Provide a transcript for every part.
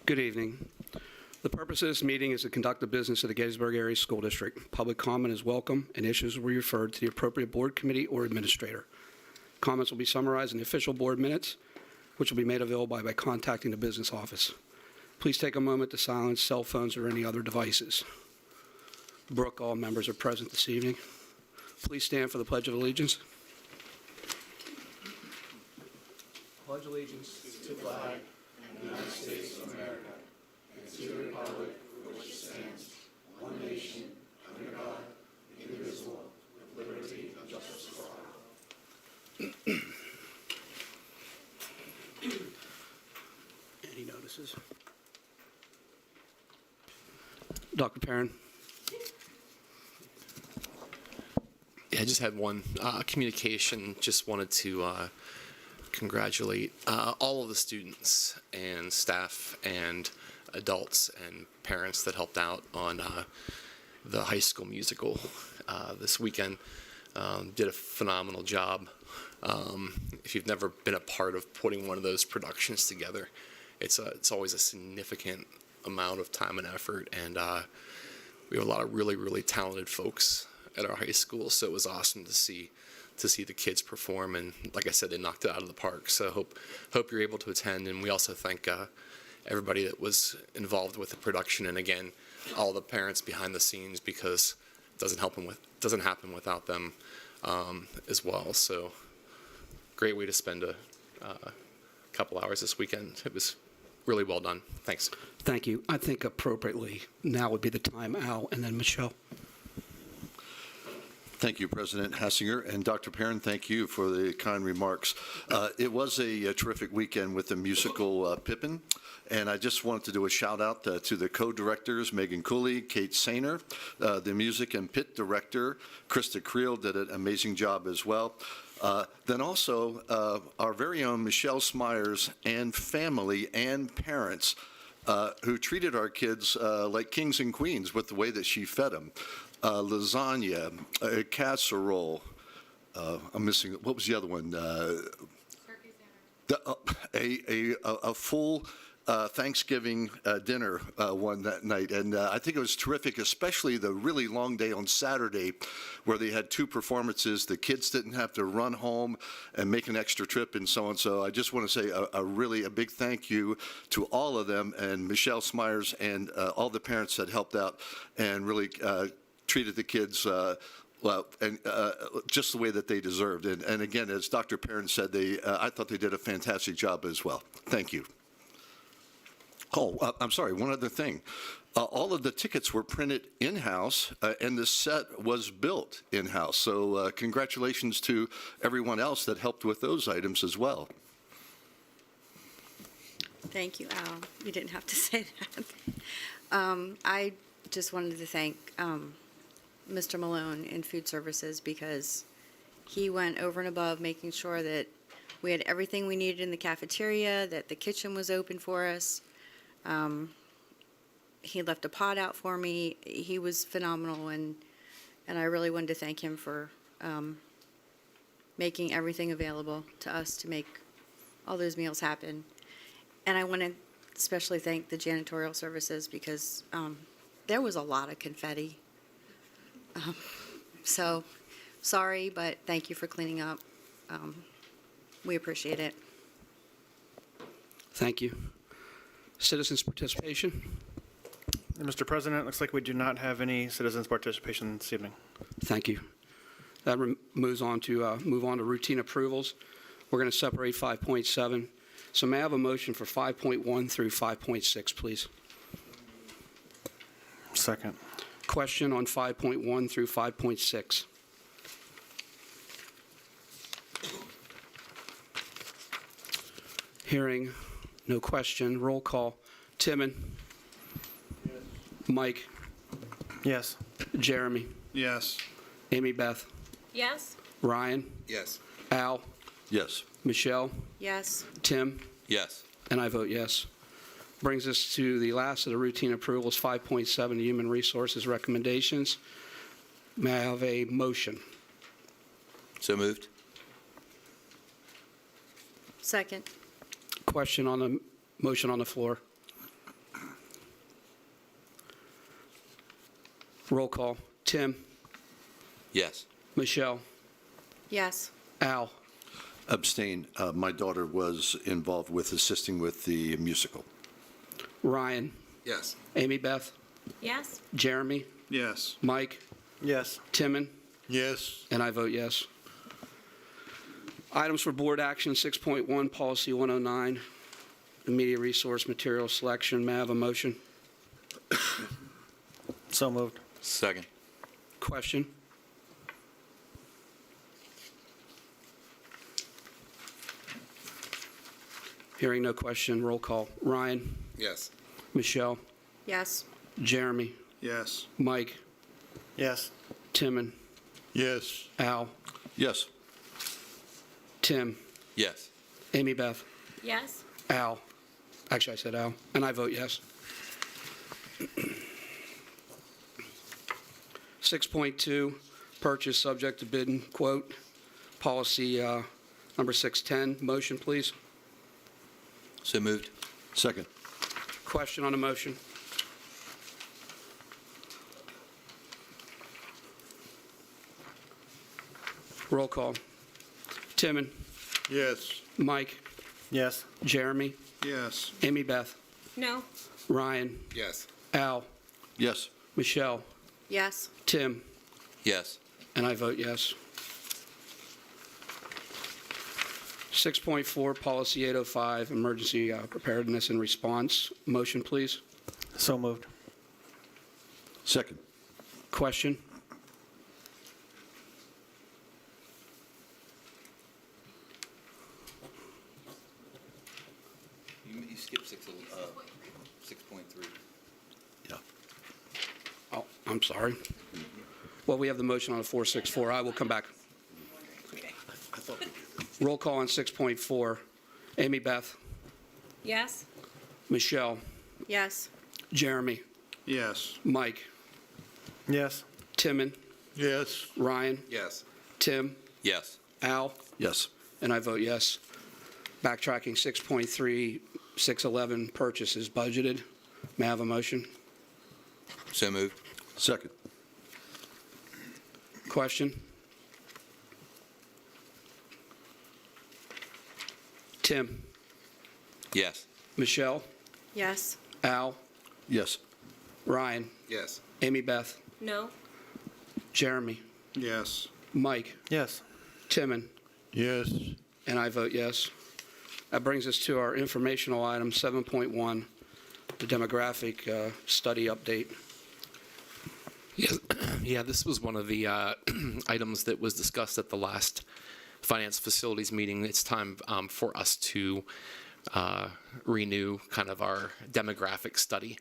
Good evening. The purpose of this meeting is to conduct the business of the Gettysburg Area School District. Public comment is welcome, and issues will be referred to the appropriate board, committee, or administrator. Comments will be summarized in the official board minutes, which will be made available by contacting the business office. Please take a moment to silence cell phones or any other devices. Brooke, all members are present this evening. Please stand for the Pledge of Allegiance. Pledge allegiance to the flag of the United States of America and to the republic for which it stands, one nation, under God, indivisible, with liberty and justice for all. Any notices? Dr. Perrin. Yeah, I just had one communication. Just wanted to congratulate all of the students and staff and adults and parents that helped out on the high school musical this weekend. Did a phenomenal job. If you've never been a part of putting one of those productions together, it's always a significant amount of time and effort, and we have a lot of really, really talented folks at our high school, so it was awesome to see the kids perform, and like I said, they knocked it out of the park. So hope you're able to attend, and we also thank everybody that was involved with the production, and again, all the parents behind the scenes, because it doesn't happen without them as well. So great way to spend a couple hours this weekend. It was really well done. Thanks. Thank you. I think appropriately now would be the time, Al, and then Michelle. Thank you, President Hassinger. And Dr. Perrin, thank you for the kind remarks. It was a terrific weekend with the musical Pippin. And I just wanted to do a shout out to the co-directors, Megan Cooley, Kate Sainer, the music and pit director, Krista Creel did an amazing job as well. Then also our very own Michelle Smyers and family and parents who treated our kids like kings and queens with the way that she fed them. Lasagna, a casserole. I'm missing. What was the other one? Turkey sandwich. A full Thanksgiving dinner one that night, and I think it was terrific, especially the really long day on Saturday, where they had two performances. The kids didn't have to run home and make an extra trip and so on. So I just want to say a big thank you to all of them, and Michelle Smyers and all the parents that helped out and really treated the kids well, and just the way that they deserved. And again, as Dr. Perrin said, I thought they did a fantastic job as well. Thank you. I'm sorry, one other thing. All of the tickets were printed in-house, and the set was built in-house. So congratulations to everyone else that helped with those items as well. Thank you, Al. You didn't have to say that. I just wanted to thank Mr. Malone in Food Services because he went over and above making sure that we had everything we needed in the cafeteria, that the kitchen was open for us. He left a pot out for me. He was phenomenal, and I really wanted to thank him for making everything available to us to make all those meals happen. And I want to especially thank the janitorial services because there was a lot of confetti. So, sorry, but thank you for cleaning up. We appreciate it. Thank you. Citizens' participation. Mr. President, it looks like we do not have any citizens' participation this evening. Thank you. That moves on to move on to routine approvals. We're going to separate 5.7. So may I have a motion for 5.1 through 5.6, please? Second. Question on 5.1 through 5.6. Hearing no question. Roll call. Timon? Mike? Yes. Jeremy? Yes. Amy Beth? Yes. Ryan? Yes. Al? Yes. Michelle? Yes. Tim? Yes. And I vote yes. Brings us to the last of the routine approvals, 5.7, Human Resources Recommendations. May I have a motion? So moved. Second. Question on the motion on the floor. Roll call. Tim? Yes. Michelle? Yes. Al? Abstain. My daughter was involved with assisting with the musical. Ryan? Yes. Amy Beth? Yes. Jeremy? Yes. Mike? Yes. Timon? Yes. And I vote yes. Items for board action, 6.1, Policy 109, Immediate Resource Material Selection. May I have a motion? So moved. Second. Question? Hearing no question, roll call. Ryan? Yes. Michelle? Yes. Jeremy? Yes. Mike? Yes. Timon? Yes. Al? Yes. Tim? Yes. Amy Beth? Yes. Al? Actually, I said Al, and I vote yes. 6.2, purchase subject to bid and quote. Policy number 610. Motion, please. So moved. Second. Question on the motion. Roll call. Timon? Yes. Mike? Yes. Jeremy? Yes. Amy Beth? No. Ryan? Yes. Al? Yes. Michelle? Yes. Tim? Yes. And I vote yes. 6.4, Policy 805, Emergency Preparedness and Response. Motion, please. So moved. Second. Question? You skipped 6.3. Yeah. Oh, I'm sorry. Well, we have the motion on a 464. I will come back. Roll call on 6.4. Amy Beth? Yes. Michelle? Yes. Jeremy? Yes. Mike? Yes. Timon? Yes. Ryan? Yes. Tim? Yes. Al? Yes. And I vote yes. Backtracking 6.3, 611, purchases budgeted. May I have a motion? So moved. Second. Question? Tim? Yes. Michelle? Yes. Al? Yes. Ryan? Yes. Amy Beth? No. Jeremy? Yes. Mike? Yes. Timon? Yes. And I vote yes. That brings us to our informational item, 7.1, the demographic study update. Yeah, this was one of the items that was discussed at the last finance facilities meeting. It's time for us to renew kind of our demographic study.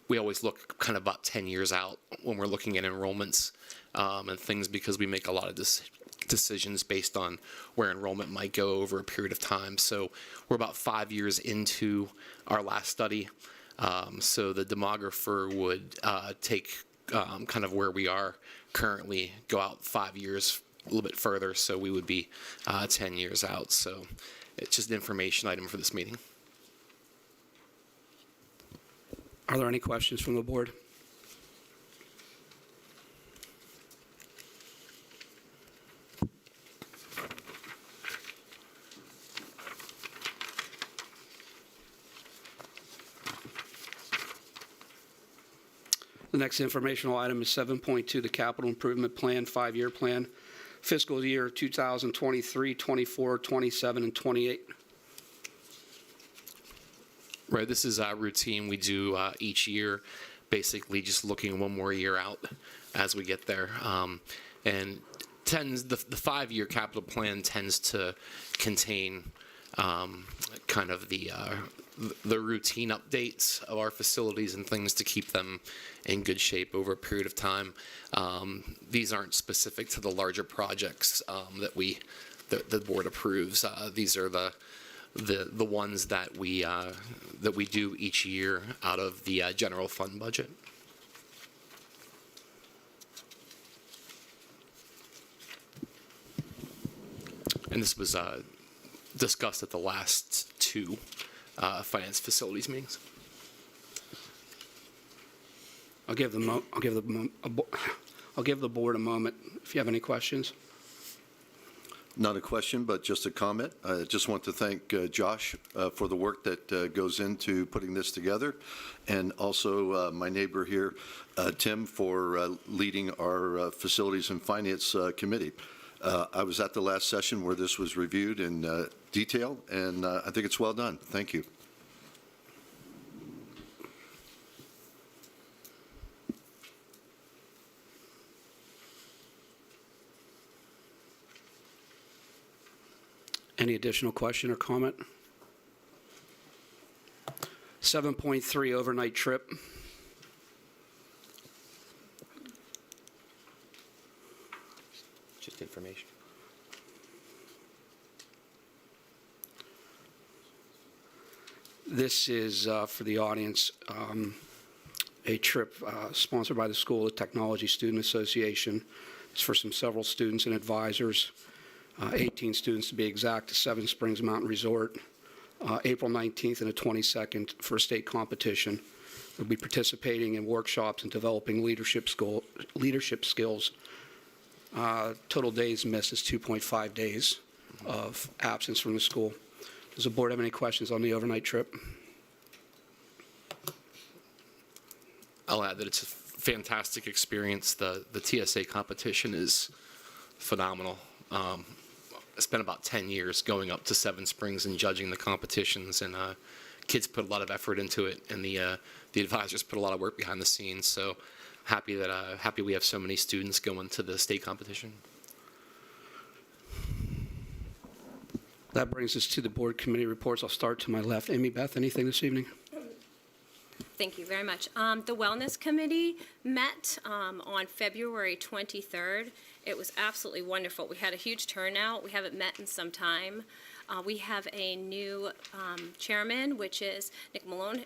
We always look kind of about 10 years out when we're looking at enrollments and things, because we make a lot of decisions based on where enrollment might go over a period of time. So we're about 5 years into our last study. So the demographer would take kind of where we are currently, go out 5 years, a little bit further, so we would be 10 years out. So it's just an information item for this meeting. Are there any questions from the board? The next informational item is 7.2, the Capital Improvement Plan, 5-year plan, fiscal year 2023, 24, 27, and 28. Right, this is routine we do each year, basically just looking one more year out as we get there. And the 5-year capital plan tends to contain kind of the routine updates of our facilities and things to keep them in good shape over a period of time. These aren't specific to the larger projects that the board approves. These are the ones that we do each year out of the general fund budget. And this was discussed at the last 2 finance facilities meetings. I'll give the board a moment if you have any questions. Not a question, but just a comment. I just want to thank Josh for the work that goes into putting this together, and also my neighbor here, Tim, for leading our Facilities and Finance Committee. I was at the last session where this was reviewed in detail, and I think it's well done. Thank you. Any additional question or comment? 7.3, overnight trip. Just information. This is, for the audience, a trip sponsored by the School of Technology Student Association. It's for several students and advisors, 18 students to be exact, to Seven Springs Mountain Resort, April 19th and the 22nd for a state competition. We'll be participating in workshops and developing leadership skills. Total days missed is 2.5 days of absence from the school. Does the board have any questions on the overnight trip? I'll add that it's a fantastic experience. The TSA competition is phenomenal. I spent about 10 years going up to Seven Springs and judging the competitions, and kids put a lot of effort into it, and the advisors put a lot of work behind the scenes. So happy we have so many students going to the state competition. That brings us to the board committee reports. I'll start to my left. Amy Beth, anything this evening? Thank you very much. The Wellness Committee met on February 23rd. It was absolutely wonderful. We had a huge turnout. We haven't met in some time. We have a new chairman, which is Nick Malone,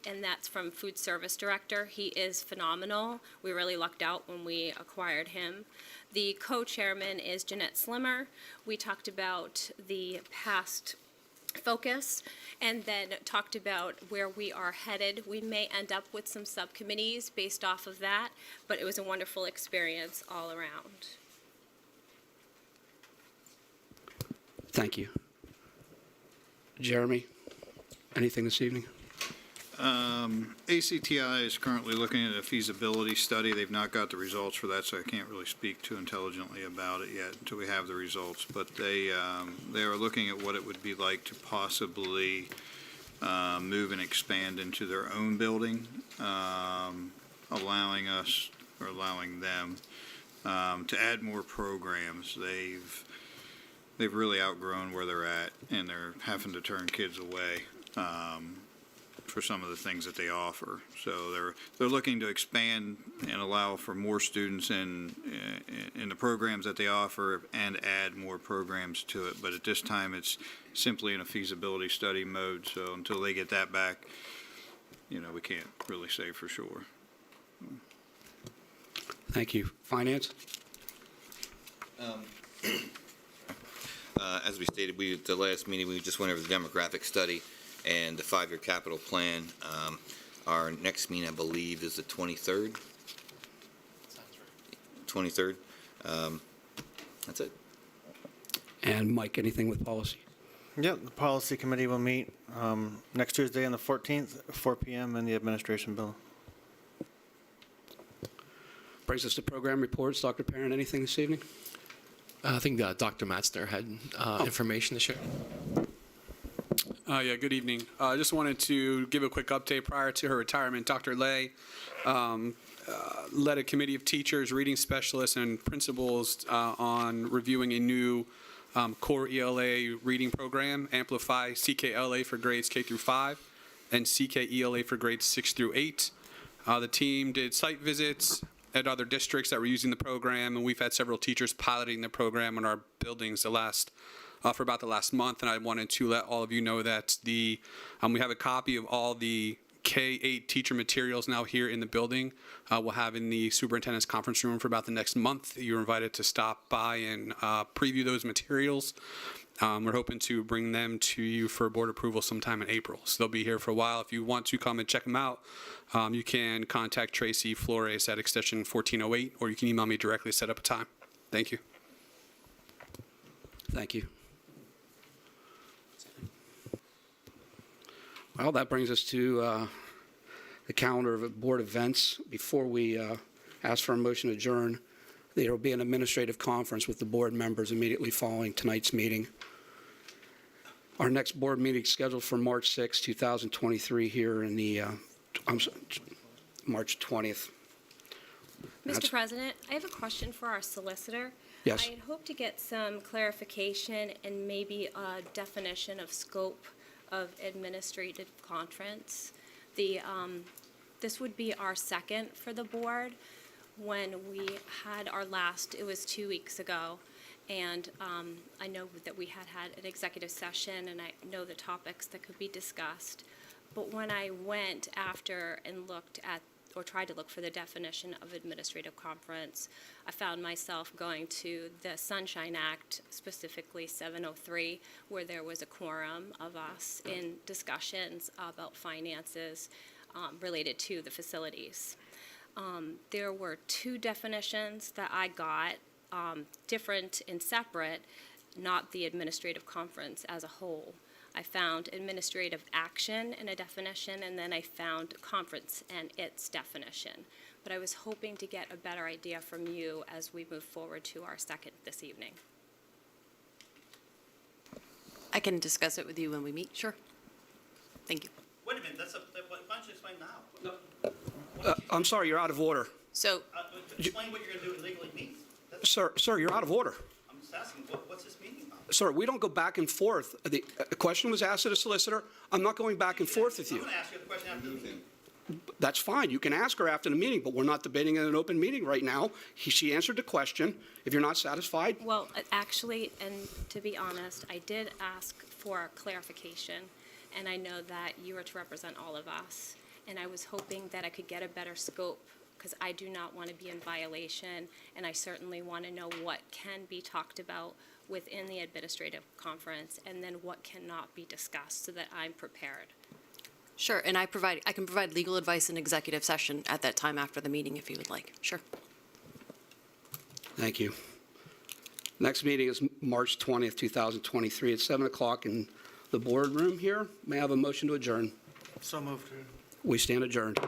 and that's from Food Service Director. He is phenomenal. We really lucked out when we acquired him. The co-chairman is Jeanette Slimmer. We talked about the past focus and then talked about where we are headed. We may end up with some subcommittees based off of that, but it was a wonderful experience all around. Thank you. Jeremy, anything this evening? ACTI is currently looking at a feasibility study. They've not got the results for that, so I can't really speak too intelligently about it yet until we have the results. But they are looking at what it would be like to possibly move and expand into their own building, allowing them to add more programs. They've really outgrown where they're at, and they're having to turn kids away for some of the things that they offer. So they're looking to expand and allow for more students in the programs that they offer and add more programs to it. But at this time, it's simply in a feasibility study mode. So until they get that back, we can't really say for sure. Thank you. Finance? As we stated, at the last meeting, we just went over the demographic study and the 5-year capital plan. Our next meeting, I believe, is the 23rd. 23rd. That's it. And Mike, anything with policy? Yep, the policy committee will meet next Tuesday on the 14th, 4 p.m. in the administration building. Brings us to program reports. Dr. Perrin, anything this evening? I think Dr. Matzner had information to share. Yeah, good evening. I just wanted to give a quick update prior to her retirement. Dr. Lay led a committee of teachers, reading specialists, and principals on reviewing a new core ELA reading program, Amplify CKLA for grades K through 5 and CKELA for grades 6 through 8. The team did site visits at other districts that were using the program, and we've had several teachers piloting the program in our buildings for about the last month. And I wanted to let all of you know that we have a copy of all the K-8 teacher materials now here in the building. We'll have in the superintendent's conference room for about the next month. You're invited to stop by and preview those materials. We're hoping to bring them to you for board approval sometime in April. So they'll be here for a while. If you want to come and check them out, you can contact Tracy Flores at extension 1408, or you can email me directly to set up a time. Thank you. Thank you. Well, that brings us to the calendar of board events. Before we ask for a motion to adjourn, there will be an administrative conference with the board members immediately following tonight's meeting. Our next board meeting is scheduled for March 6, 2023 here in the, March 20th. Mr. President, I have a question for our solicitor. Yes. I had hoped to get some clarification and maybe a definition of scope of administrative conference. This would be our second for the board. When we had our last, it was 2 weeks ago, and I know that we had an executive session, and I know the topics that could be discussed. But when I went after and looked at, or tried to look for the definition of administrative conference, I found myself going to the Sunshine Act, specifically 703, where there was a quorum of us in discussions about finances related to the facilities. There were two definitions that I got, different and separate, not the administrative conference as a whole. I found administrative action in a definition, and then I found conference and its definition. But I was hoping to get a better idea from you as we move forward to our second this evening. I can discuss it with you when we meet, sure. Thank you. Wait a minute, why don't you explain now? I'm sorry, you're out of order. So, Explain what you're going to do illegally means. Sir, you're out of order. I'm just asking, what's this meaning about? Sir, we don't go back and forth. The question was asked to the solicitor. I'm not going back and forth with I'm you. going to ask you the question after the meeting. That's fine. You can ask her after the meeting, but we're not debating in an open meeting right now. She answered the question. If you're not satisfied, Well, actually, and to be honest, I did ask for clarification, and I know that you are to represent all of us, and I was hoping that I could get a better scope, because I do not want to be in violation, and I certainly want to know what can be talked about within the administrative conference, and then what cannot be discussed, so that I'm prepared. sure, and I can provide legal advice in executive session at that time after the meeting if you would like. Sure. thank you. Next meeting is March 20th, 2023 at 7 o'clock in the boardroom here. May I have a motion to adjourn? So moved. We stand adjourned.